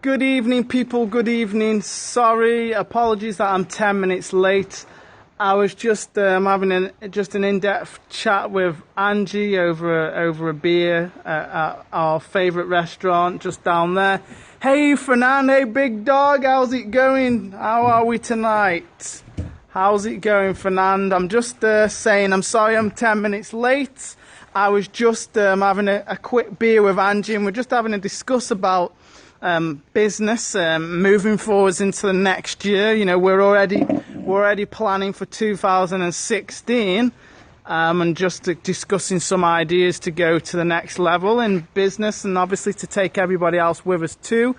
Good evening, people. Good evening. Sorry, apologies that I'm 10 minutes late. I was just having an in-depth chat with Angie over a beer at our favourite restaurant just down there. Hey, Fernand. Hey, big dog. How's it going? How are we tonight? How's it going, Fernand? I'm just saying I'm sorry I'm 10 minutes late. I was just having a quick beer with Angie, and we're just having a discuss about business moving forwards into the next year. You know, we're already planning for 2016, and just discussing some ideas to go to the next level in business, and obviously to take everybody else with us too.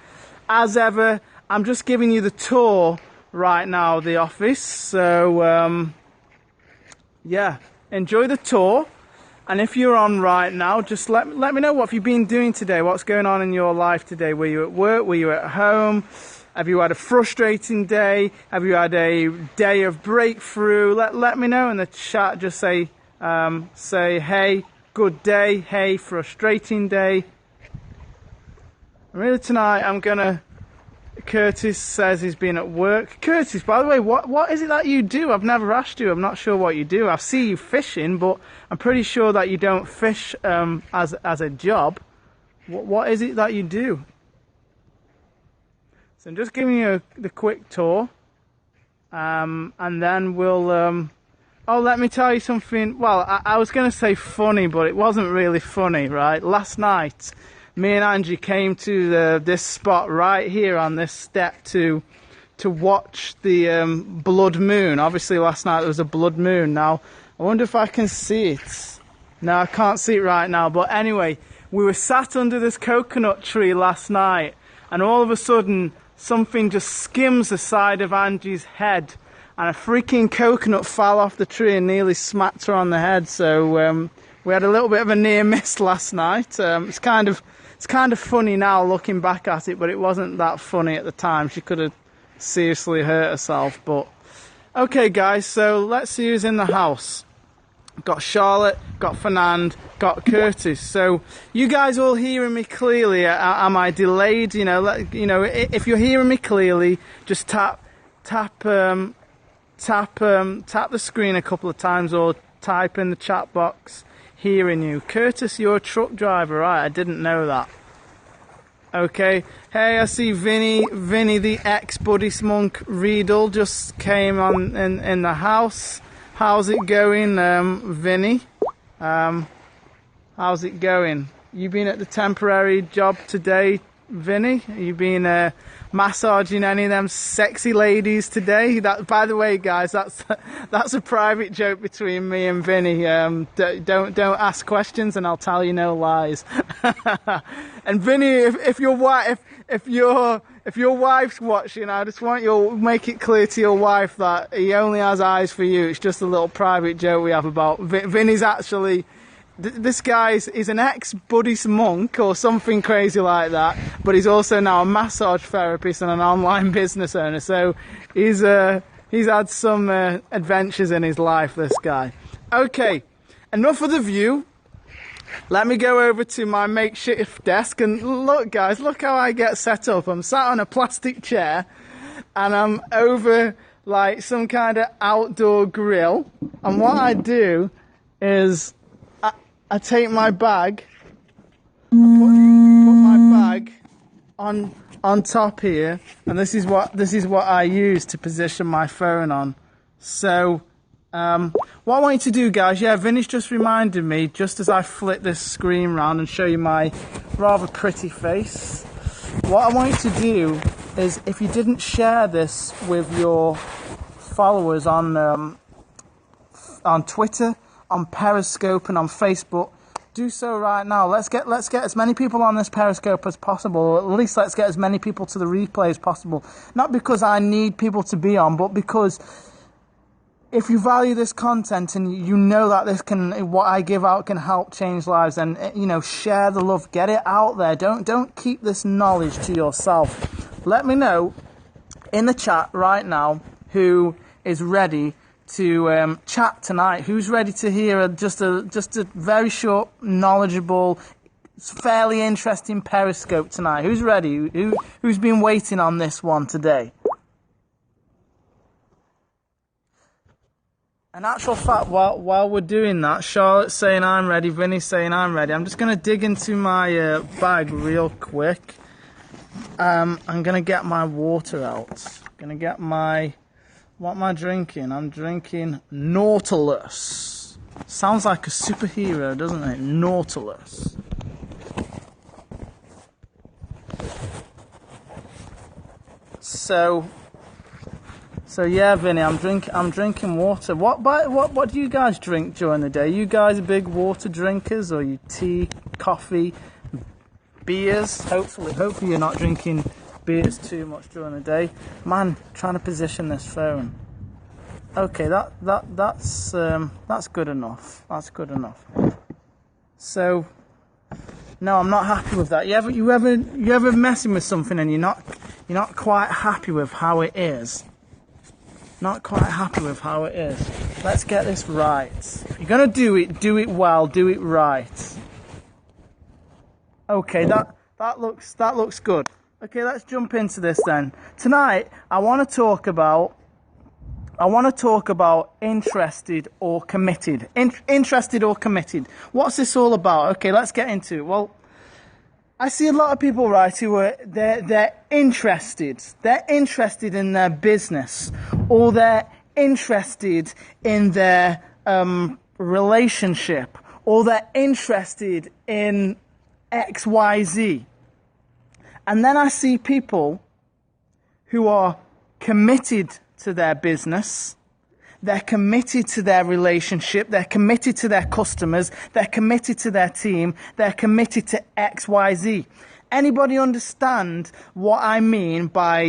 As ever, I'm just giving you the tour right now of the office. So yeah, enjoy the tour. And if you're on right now, just let me know what you've been doing today. What's going on in your life today? Were you at work? Were you at home? Have you had a frustrating day? Have you had a day of breakthrough? Let me know in the chat. Just say hey, good day. Hey, frustrating day. Really tonight I'm gonna. Curtis says he's been at work. Curtis, by the way, what is it that you do? I've never asked you. I'm not sure what you do. I see you fishing, but I'm pretty sure that you don't fish as a job. What is it that you do? So I'm just giving you the quick tour, and then we'll. Oh, let me tell you something. Well, I was going to say funny, but it wasn't really funny, right? Last night, me and Angie came to this spot right here on this step to watch the blood moon. Obviously, last night there was a blood moon. Now, I wonder if I can see it. No, I can't see it right now. But anyway, we were sat under this coconut tree last night, and all of a sudden, something just skims the side of Angie's head, and a freaking coconut fell off the tree and nearly smacked her on the head. So we had a little bit of a near miss last night. It's kind of funny now looking back at it, but it wasn't that funny at the time. She could have seriously hurt herself. But okay, guys, so let's see who's in the house. Got Charlotte, got Fernand, got Curtis. So you guys all hearing me clearly? Am I delayed? You know, if you're hearing me clearly, just tap the screen a couple of times, or type in the chat box. Hearing you. Curtis, you're a truck driver, right? I didn't know that. Okay. Hey, I see Vinny the ex-Buddhist monk Riedel just came on in the house. How's it going, Vinny? How's it going? You been at the temporary job today, Vinny? You been massaging any of them sexy ladies today? That, by the way, guys, that's a private joke between me and Vinny. Don't ask questions, and I'll tell you no lies. And Vinny, if your wife's watching, I just want you to make it clear to your wife that he only has eyes for you. It's just a little private joke we have about Vinny's actually. This guy is an ex-Buddhist monk or something crazy like that, but he's also now a massage therapist and an online business owner. So he's had some adventures in his life, this guy. Okay, enough of the view. Let me go over to my makeshift desk, and look, guys, look how I get set up. I'm sat on a plastic chair, and I'm over like some kind of outdoor grill. And what I do is I take my bag, I put my bag on top here, and this is what I use to position my phone on. So what I want you to do, guys, yeah, Vinny's just reminded me, just as I flip this screen round and show you my rather pretty face, what I want you to do is, if you didn't share this with your followers on Twitter, on Periscope, and on Facebook, do so right now. Let's get as many people on this Periscope as possible, or at least let's get as many people to the replay as possible. Not because I need people to be on, but because if you value this content and you know that what I give out can help change lives, and share the love, get it out there. Don't keep this knowledge to yourself. Let me know in the chat right now who is ready to chat tonight. Who's ready to hear just a very short, knowledgeable, It's a fairly interesting Periscope tonight. Who's ready? Who's been waiting on this one today? In actual fact, while we're doing that, Charlotte's saying I'm ready, Vinny's saying I'm ready. I'm just going to dig into my bag real quick. I'm going to get my water out. Going to get my... What am I drinking? I'm drinking Nautilus. Sounds like a superhero, doesn't it? Nautilus. So yeah, Vinny, I'm drinking water. What do you guys drink during the day? You guys big water drinkers, or you tea, coffee, beers? Hopefully you're not drinking beers too much during the day. Man, trying to position this phone. Okay, that's good enough. That's good enough. So, no, I'm not happy with that. You ever messing with something and you're not quite happy with how it is? Not quite happy with how it is. Let's get this right. If you're gonna do it well, do it right. Okay, that looks good. Okay, let's jump into this then. Tonight, I want to talk about interested or committed. Interested or committed. What's this all about? Okay, let's get into it. Well, I see a lot of people, right, who are they're interested. They're interested in their business, or they're interested in their relationship, or they're interested in XYZ. And then I see people who are committed to their business, they're committed to their relationship, they're committed to their customers, they're committed to their team, they're committed to XYZ. Anybody understand what I mean by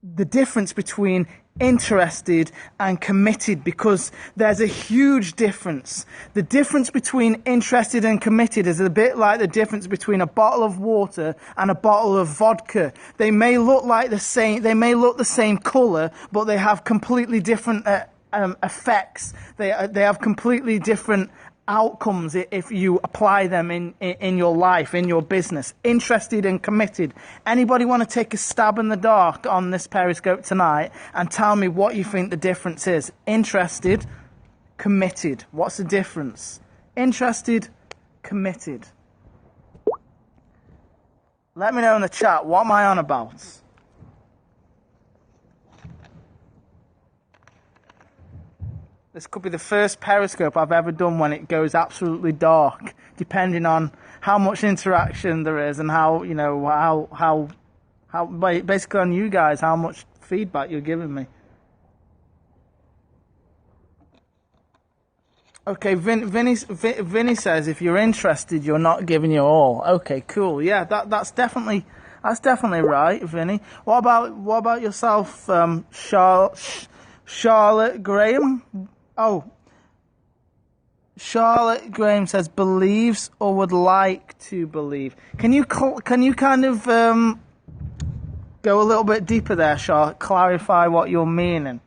the difference between interested and committed? Because there's a huge difference. The difference between interested and committed is a bit like the difference between a bottle of water and a bottle of vodka. They may look like the same, they may look the same color, but they have completely different effects. They have completely different outcomes if you apply them in your life, in your business. Interested and committed. Anybody want to take a stab in the dark on this Periscope tonight and tell me what you think the difference is? Interested, committed. What's the difference? Interested, committed. Let me know in the chat, what am I on about? This could be the first Periscope I've ever done when it goes absolutely dark, depending on how much interaction there is and how basically on you guys, how much feedback you're giving me. Okay, Vinny says if you're interested, you're not giving your all. Okay, cool. Yeah, that's definitely right, Vinny. What about yourself, Charlotte Graham? Oh, Charlotte Graham says believes or would like to believe. Can you kind of go a little bit deeper there, Charlotte? Clarify what you're meaning.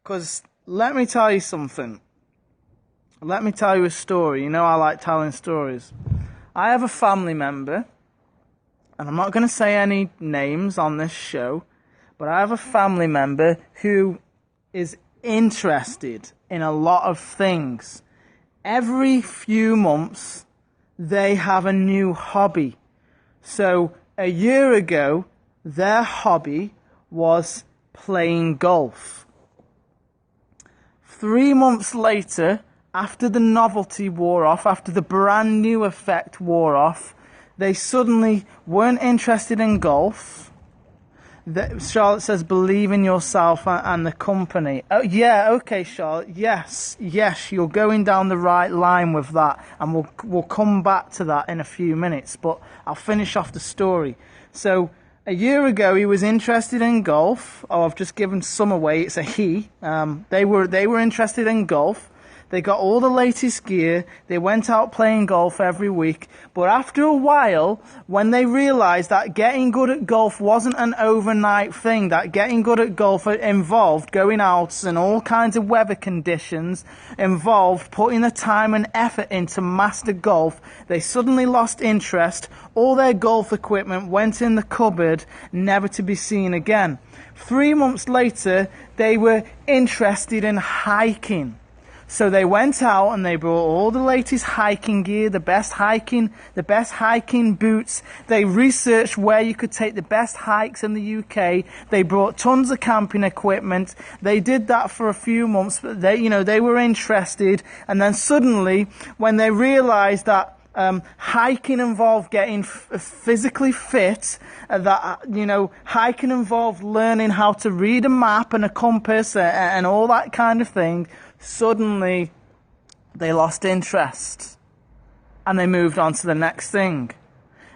Because let me tell you something. Let me tell you a story. You know I like telling stories. I have a family member, and I'm not going to say any names on this show, but I have a family member who is interested in a lot of things. Every few months, they have a new hobby. So a year ago, their hobby was playing golf. 3 months later, after the novelty wore off, after the brand new effect wore off, they suddenly weren't interested in golf. Charlotte says, believe in yourself and the company. Oh, yeah, okay, Charlotte. Yes, you're going down the right line with that. And we'll come back to that in a few minutes. But I'll finish off the story. So, a year ago, he was interested in golf. Oh, I've just given some away. It's a he. They were interested in golf. They got all the latest gear. They went out playing golf every week. But after a while, when they realized that getting good at golf wasn't an overnight thing, that getting good at golf involved going out and all kinds of weather conditions, involved putting the time and effort into master golf, they suddenly lost interest. All their golf equipment went in the cupboard, never to be seen again. 3 months later, they were interested in hiking. So they went out and they brought all the latest hiking gear, the best hiking boots. They researched where you could take the best hikes in the UK. They brought tons of camping equipment. They did that for a few months, but they were interested. And then suddenly, when they realized that hiking involved getting physically fit, hiking involved learning how to read a map and a compass and all that kind of thing, suddenly they lost interest and they moved on to the next thing.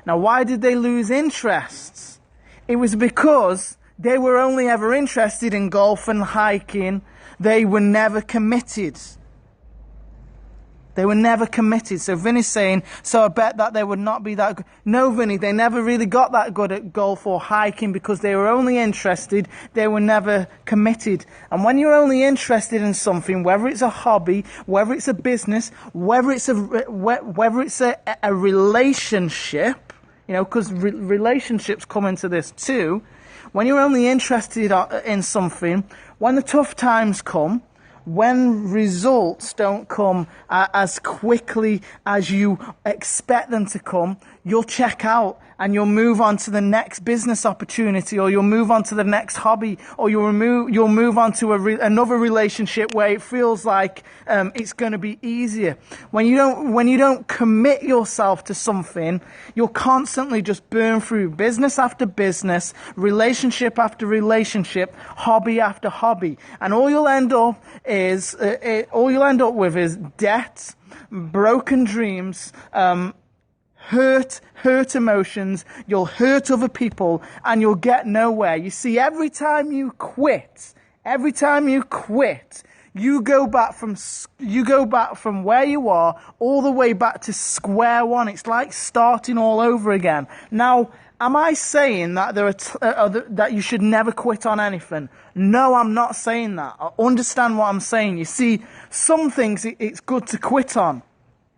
Now, why did they lose interest? It was because they were only ever interested in golf and hiking. They were never committed. They were never committed. So Vinny's saying, so I bet that they would not be that good. No, Vinny, they never really got that good at golf or hiking because they were only interested. They were never committed. And when you're only interested in something, whether it's a hobby, whether it's a business, whether it's a relationship, because relationships come into this too. When you're only interested in something, when the tough times come, when results don't come as quickly as you expect them to come, you'll check out and you'll move on to the next business opportunity, or you'll move on to the next hobby, or you'll move on to another relationship where it feels like it's going to be easier. When you don't commit yourself to something, you'll constantly just burn through business after business, relationship after relationship, hobby after hobby, and all you'll end up with is debt, broken dreams, hurt emotions. You'll hurt other people and you'll get nowhere. You see, every time you quit, you go back from where you are all the way back to square one. It's like starting all over again. Now, am I saying that that you should never quit on anything? No, I'm not saying that. I understand what I'm saying. You see, some things it's good to quit on.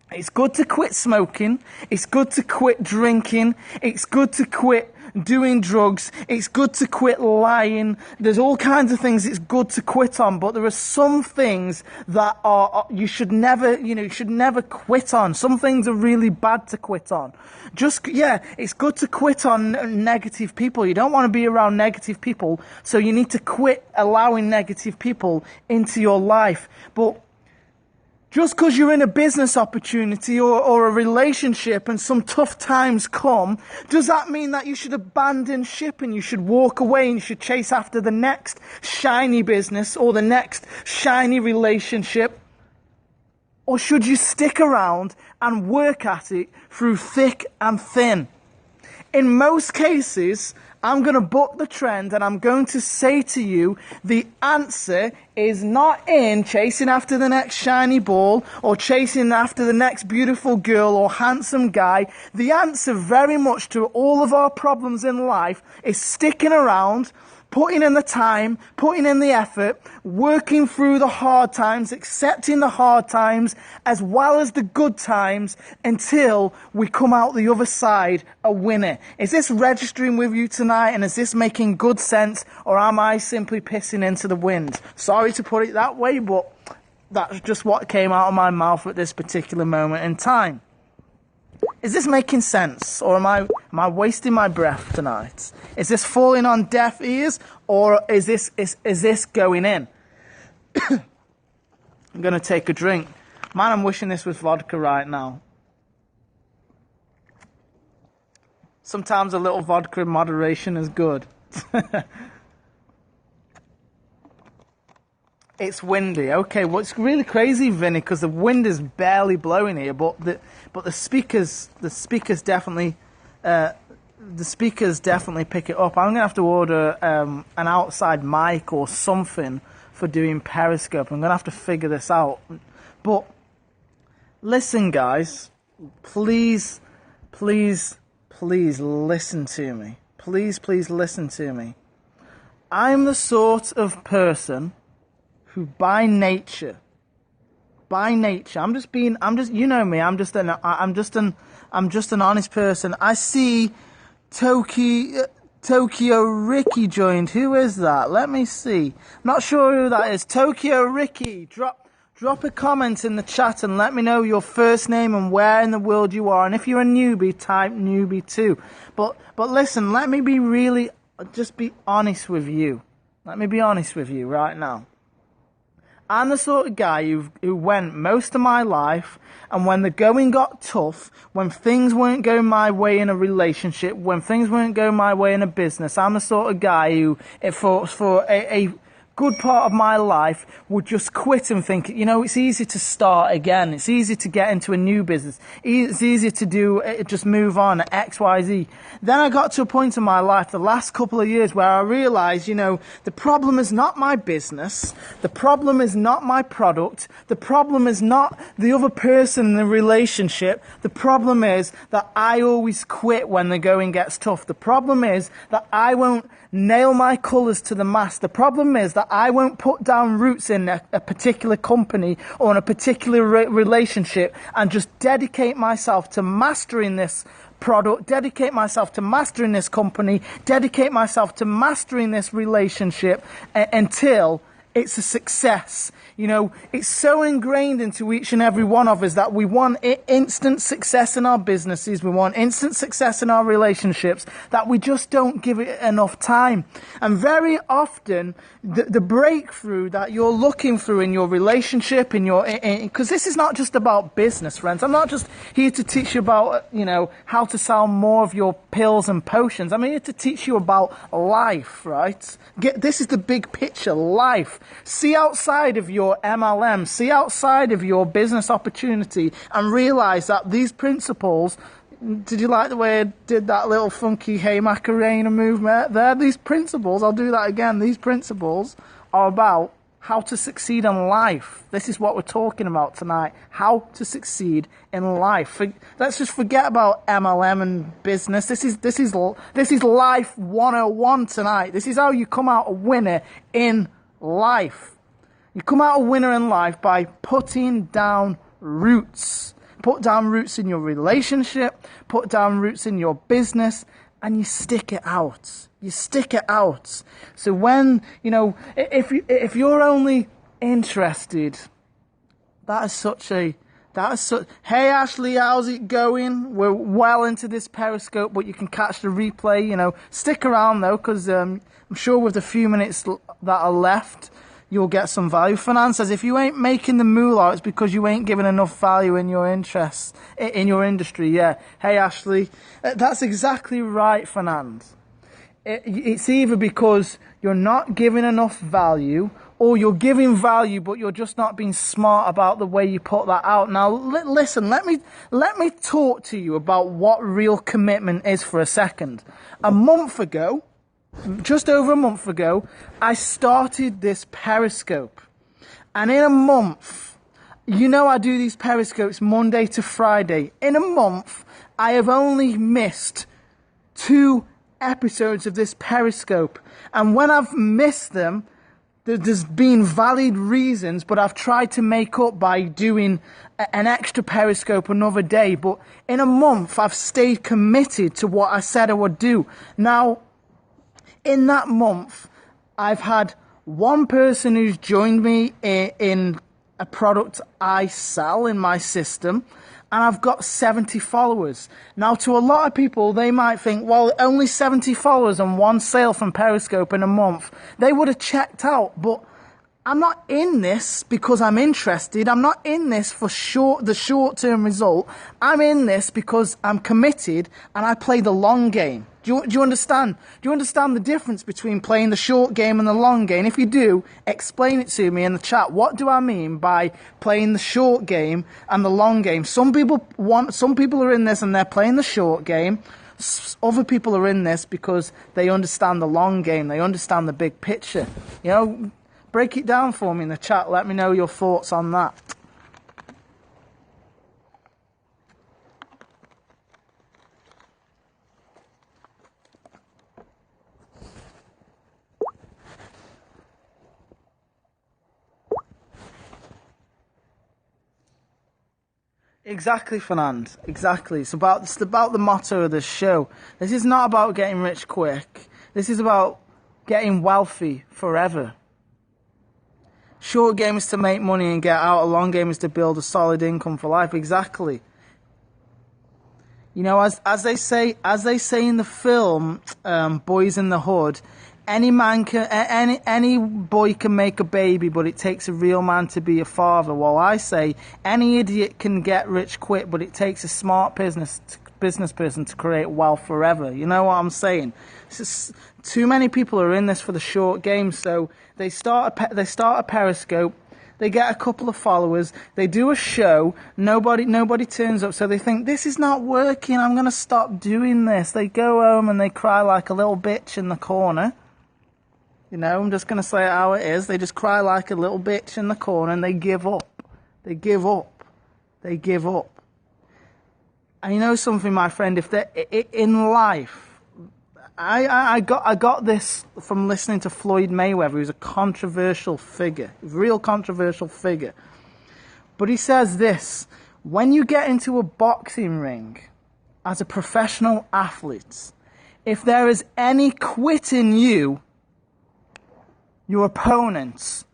It's good to quit smoking. It's good to quit drinking. It's good to quit doing drugs. It's good to quit lying. There's all kinds of things it's good to quit on, but there are some things that you should never quit on. Some things are really bad to quit on. It's good to quit on negative people. You don't want to be around negative people, so you need to quit allowing negative people into your life. But just because you're in a business opportunity or a relationship and some tough times come, does that mean that you should abandon ship and you should walk away and you should chase after the next shiny business or the next shiny relationship? Or should you stick around and work at it through thick and thin? In most cases, I'm going to buck the trend and I'm going to say to you, the answer is not in chasing after the next shiny ball or chasing after the next beautiful girl or handsome guy. The answer very much to all of our problems in life is sticking around, putting in the time, putting in the effort, working through the hard times, accepting the hard times as well as the good times until we come out the other side a winner. Is this registering with you tonight, and is this making good sense, or am I simply pissing into the wind? Sorry to put it that way, but that's just what came out of my mouth at this particular moment in time. Is this making sense, or am I wasting my breath tonight? Is this falling on deaf ears, or is this going in? I'm going to take a drink. Man, I'm wishing this was vodka right now. Sometimes a little vodka in moderation is good. It's windy. Okay, well, it's really crazy, Vinny, because the wind is barely blowing here, but the speakers definitely pick it up. I'm gonna have to order an outside mic or something for doing Periscope. I'm gonna have to figure this out. But listen, guys, please listen to me. Please listen to me. I'm the sort of person who by nature, you know me, I'm just an honest person. I see Tokyo Ricky joined. Who is that? Let me see. Not sure who that is. Tokyo Ricky, drop a comment in the chat and let me know your first name and where in the world you are. And if you're a newbie, type newbie too. But listen, let me just be honest with you. Let me be honest with you right now. I'm the sort of guy who went most of my life, and when the going got tough, when things weren't going my way in a relationship, when things weren't going my way in a business, I'm the sort of guy who, for a good part of my life, would just quit and think, it's easy to start again. It's easy to get into a new business. It's easy to do, just move on, X, Y, Z. Then I got to a point in my life, the last couple of years, where I realized, the problem is not my business. The problem is not my product. The problem is not the other person in the relationship. The problem is that I always quit when the going gets tough. The problem is that I won't nail my colours to the mast. The problem is that I won't put down roots in a particular company or in a particular relationship and just dedicate myself to mastering this product, dedicate myself to mastering this company, dedicate myself to mastering this relationship until it's a success. It's so ingrained into each and every one of us that we want instant success in our businesses, we want instant success in our relationships, that we just don't give it enough time. And very often, the breakthrough that you're looking through in your relationship, because this is not just about business, friends. I'm not just here to teach you about, how to sell more of your pills and potions. I'm here to teach you about life, right? This is the big picture, life. See outside of your MLM, see outside of your business opportunity and realize that these principles, did you like the way I did that little funky Hey Macarena movement there? These principles, I'll do that again, these principles are about how to succeed in life. This is what we're talking about tonight, how to succeed in life. Let's just forget about MLM and business. This is life 101 tonight. This is how you come out a winner in life. You come out a winner in life by putting down roots. Put down roots in your relationship, put down roots in your business, and you stick it out. You stick it out. So when, if you're only interested, hey Ashley, how's it going? We're well into this Periscope, but you can catch the replay, Stick around though, because I'm sure with the few minutes that are left, you'll get some value. Fernand says, if you ain't making the moolah, it's because you ain't giving enough value in your interests, in your industry. Yeah. Hey, Ashley. That's exactly right, Fernand. It's either because you're not giving enough value, or you're giving value, but you're just not being smart about the way you put that out. Now, listen, let me talk to you about what real commitment is for a second. Just over a month ago, I started this Periscope. And in a month, I do these Periscopes Monday to Friday. In a month, I have only missed 2 episodes of this Periscope. And when I've missed them, there's been valid reasons, but I've tried to make up by doing an extra Periscope another day. But in a month, I've stayed committed to what I said I would do. Now, in that month, I've had one person who's joined me in a product I sell in my system, and I've got 70 followers. Now, to a lot of people, they might think, well, only 70 followers and 1 sale from Periscope in a month. They would have checked out, but I'm not in this because I'm interested. I'm not in this for the short-term result. I'm in this because I'm committed and I play the long game. Do you understand? Do you understand the difference between playing the short game and the long game? If you do, explain it to me in the chat. What do I mean by playing the short game and the long game? Some people are in this and they're playing the short game. Other people are in this because they understand the long game. They understand the big picture. Break it down for me in the chat. Let me know your thoughts on that. Exactly, Fernand. Exactly. It's about the motto of this show. This is not about getting rich quick. This is about getting wealthy forever. Short game is to make money and get out. A long game is to build a solid income for life. Exactly. You know, as they say in the film, Boys in the Hood, any boy can make a baby, but it takes a real man to be a father. Well, I say any idiot can get rich quick, but it takes a smart business person to create wealth forever. You know what I'm saying? Too many people are in this for the short game. So they start a Periscope. They get a couple of followers. They do a show. Nobody turns up. So they think, this is not working. I'm going to stop doing this. They go home and they cry like a little bitch in the corner. You know, I'm just going to say it how it is. They just cry like a little bitch in the corner and they give up. They give up. They give up. And you know something, my friend? If they in life, I got this from listening to Floyd Mayweather, who's a controversial figure, real controversial figure. But he says this: when you get into a boxing ring as a professional athlete, if there is any quit in you, your opponent,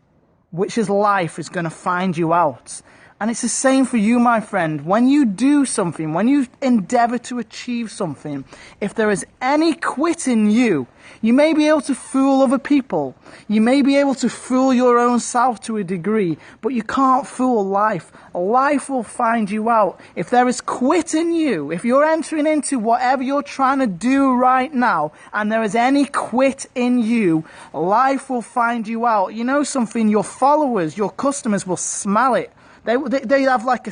which is life, is going to find you out. And it's the same for you, my friend. When you do something, when you endeavor to achieve something, if there is any quit in you, you may be able to fool other people. You may be able to fool your own self to a degree, but you can't fool life. Life will find you out. If there is quit in you, if you're entering into whatever you're trying to do right now, and there is any quit in you, life will find you out. You know something? Your followers, your customers will smell it. They have like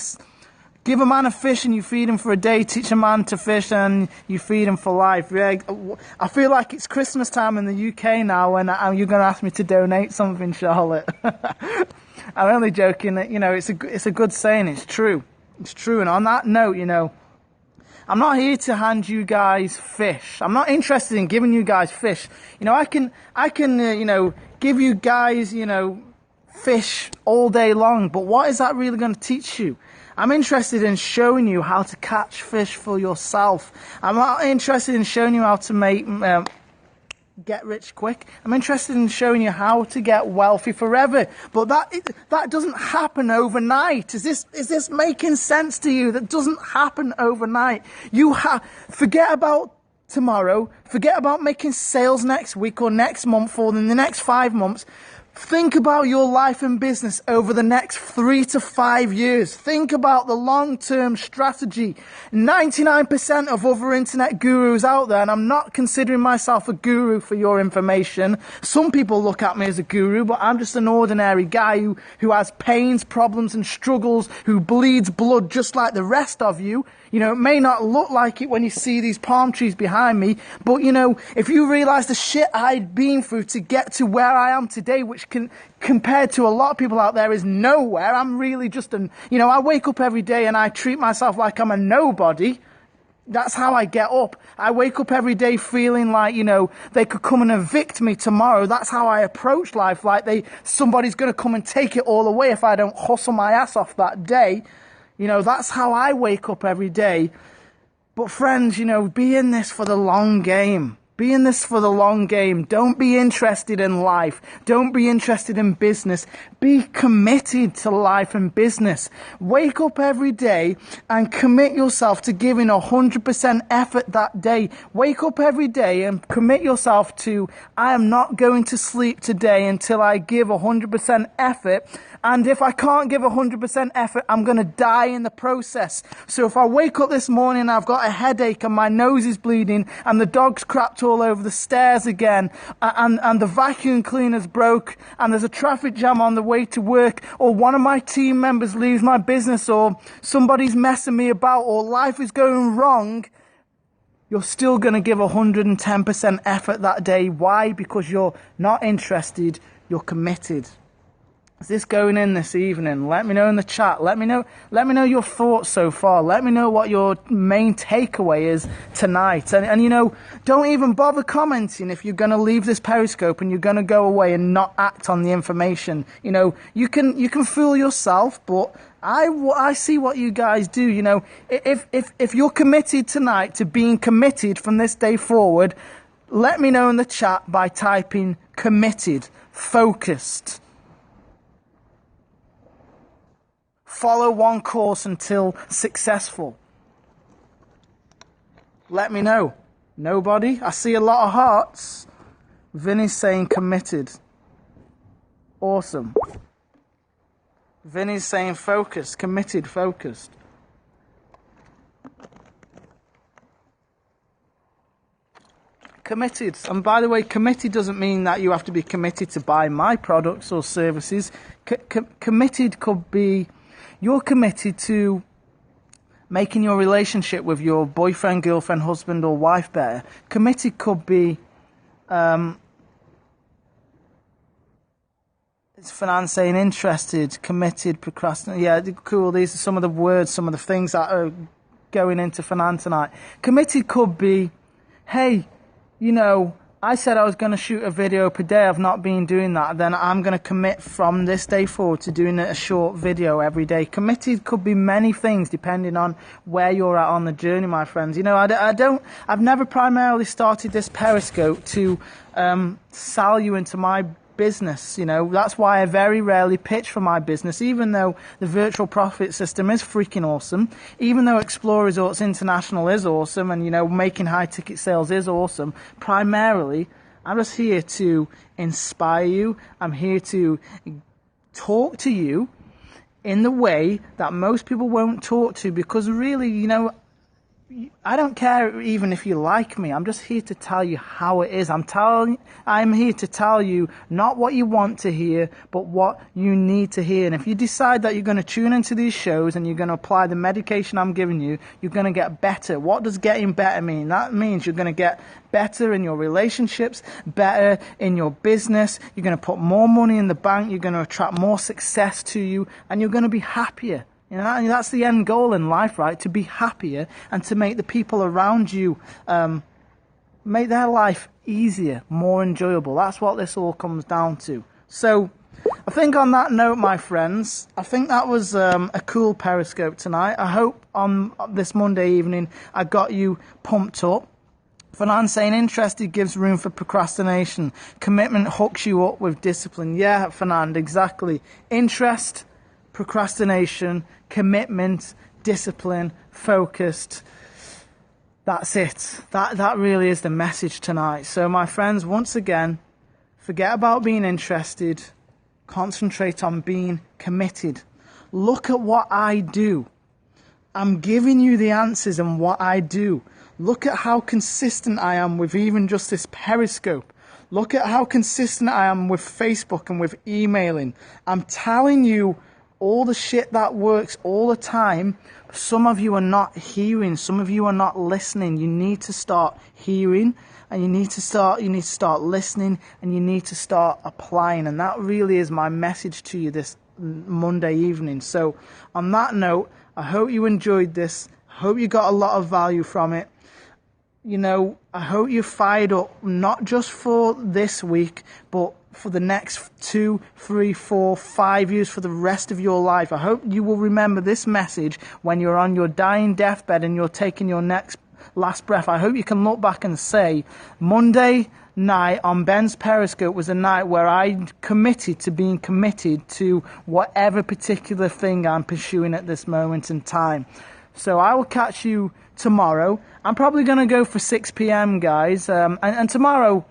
give a man a fish and you feed him for a day, teach a man to fish and you feed him for life. Yeah, I feel like it's Christmas time in the UK now and you're going to ask me to donate something, Charlotte. I'm only joking. You know, it's a good saying. It's true. It's true. And on that note, you know, I'm not here to hand you guys fish. I'm not interested in giving you guys fish. You know, I can you know, give you guys, you know, fish all day long, but what is that really going to teach you? I'm interested in showing you how to catch fish for yourself. I'm not interested in showing you how to make get rich quick. I'm interested in showing you how to get wealthy forever. But that doesn't happen overnight. Is this making sense to you? That doesn't happen overnight. Forget about tomorrow. Forget about making sales next week or next month or in the next 5 months. Think about your life and business over the next 3 to 5 years. Think about the long-term strategy. 99% of other internet gurus out there, and I'm not considering myself a guru for your information. Some people look at me as a guru, but I'm just an ordinary guy who has pains, problems, and struggles, who bleeds blood just like the rest of you. You know, it may not look like it when you see these palm trees behind me, but, you know, if you realize the shit I'd been through to get to where I am today, which compared to a lot of people out there is nowhere. I'm really just I wake up every day and I treat myself like I'm a nobody. That's how I get up. I wake up every day feeling like, you know, they could come and evict me tomorrow. That's how I approach life, like somebody's going to come and take it all away if I don't hustle my ass off that day. You know, that's how I wake up every day. But friends, you know, be in this for the long game. Be in this for the long game. Don't be interested in life. Don't be interested in business. Be committed to life and business. Wake up every day and commit yourself to giving 100% effort that day. Wake up every day and commit yourself to, I am not going to sleep today until I give 100% effort. And if I can't give 100% effort, I'm going to die in the process. So if I wake up this morning and I've got a headache and my nose is bleeding and the dog's crapped all over the stairs again and the vacuum cleaner's broke and there's a traffic jam on the way to work, or one of my team members leaves my business, or somebody's messing me about, or life is going wrong, you're still going to give 110% effort that day. Why? Because you're not interested, you're committed. Is this going in this evening? Let me know in the chat. Let me know your thoughts so far. Let me know what your main takeaway is tonight. And you know, don't even bother commenting if you're going to leave this Periscope and you're going to go away and not act on the information. You know, you can fool yourself, but I see what you guys do. You know, if you're committed tonight to being committed from this day forward, let me know in the chat by typing committed, focused. Follow one course until successful. Let me know. Nobody? I see a lot of hearts. Vinny's saying committed. Awesome. Vinny's saying focused, committed, focused. Committed. And by the way, committed doesn't mean that you have to be committed to buy my products or services. Committed could be you're committed to making your relationship with your boyfriend, girlfriend, husband or wife better. Committed could be it's Fernand saying interested, committed, procrastinate. Yeah, cool. These are some of the words, some of the things that are going into Fernand tonight. Committed could be, hey, you know, I said I was going to shoot a video per day. I've not been doing that. Then I'm going to commit from this day forward to doing a short video every day. Committed could be many things depending on where you're at on the journey, my friends. You know, I've never primarily started this Periscope to sell you into my business. You know, that's why I very rarely pitch for my business, even though the virtual profit system is freaking awesome, even though Explore Resorts International is awesome, and you know, making high ticket sales is awesome. Primarily, I'm just here to inspire you. I'm here to talk to you in the way that most people won't talk to, because really, you know, I don't care even if you like me. I'm just here to tell you how it is. I'm here to tell you not what you want to hear, but what you need to hear. And if you decide that you're going to tune into these shows and you're going to apply the medication I'm giving you, you're going to get better. What does getting better mean? That means you're going to get better in your relationships, better in your business. You're going to put more money in the bank. You're going to attract more success to you, and you're going to be happier. You know, and that's the end goal in life, right? To be happier and to make the people around you, make their life easier, more enjoyable. That's what this all comes down to. So I think on that note, my friends, I think that was a cool Periscope tonight. I hope on this Monday evening I got you pumped up. Fernand saying interested gives room for procrastination. Commitment hooks you up with discipline. Yeah, Fernand, exactly. Interest, procrastination, commitment, discipline, focused. That's it. That really is the message tonight. So my friends, once again, forget about being interested. Concentrate on being committed. Look at what I do. I'm giving you the answers in what I do. Look at how consistent I am with even just this Periscope. Look at how consistent I am with Facebook and with emailing. I'm telling you all the shit that works all the time. Some of you are not hearing. Some of you are not listening. You need to start hearing, and you need to start listening, and you need to start applying. And that really is my message to you this Monday evening. So on that note, I hope you enjoyed this. I hope you got a lot of value from it. You know, I hope you're fired up, not just for this week, but for the next 2, 3, 4, 5 years, for the rest of your life. I hope you will remember this message when you're on your dying deathbed and you're taking your last breath. I hope you can look back and say, Monday night on Ben's Periscope was a night where I committed to being committed to whatever particular thing I'm pursuing at this moment in time. So I will catch you tomorrow. I'm probably going to go for 6 p.m, guys. And tomorrow,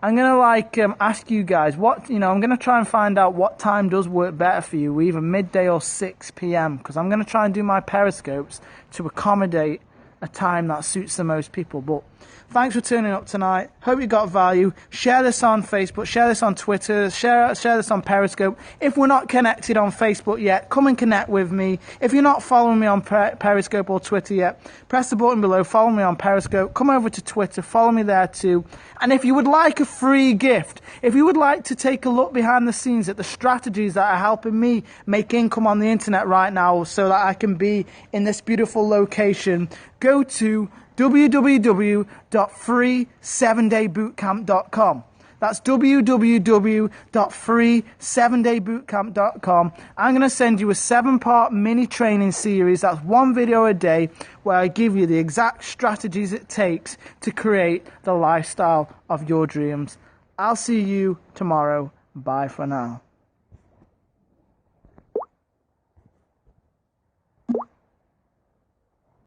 I'm going to ask you guys I'm going to try and find out what time does work better for you, either midday or 6 p.m, because I'm going to try and do my Periscopes to accommodate a time that suits the most people. But thanks for turning up tonight. Hope you got value. Share this on Facebook. Share this on Twitter. Share this on Periscope. If we're not connected on Facebook yet, come and connect with me. If you're not following me on Periscope or Twitter yet, press the button below. Follow me on Periscope. Come over to Twitter. Follow me there too. And if you would like a free gift, if you would like to take a look behind the scenes at the strategies that are helping me make income on the internet right now so that I can be in this beautiful location, go to www.free7daybootcamp.com. That's www.free7daybootcamp.com. I'm going to send you a 7-part mini training series. That's 1 video a day where I give you the exact strategies it takes to create the lifestyle of your dreams. I'll see you tomorrow. Bye for now.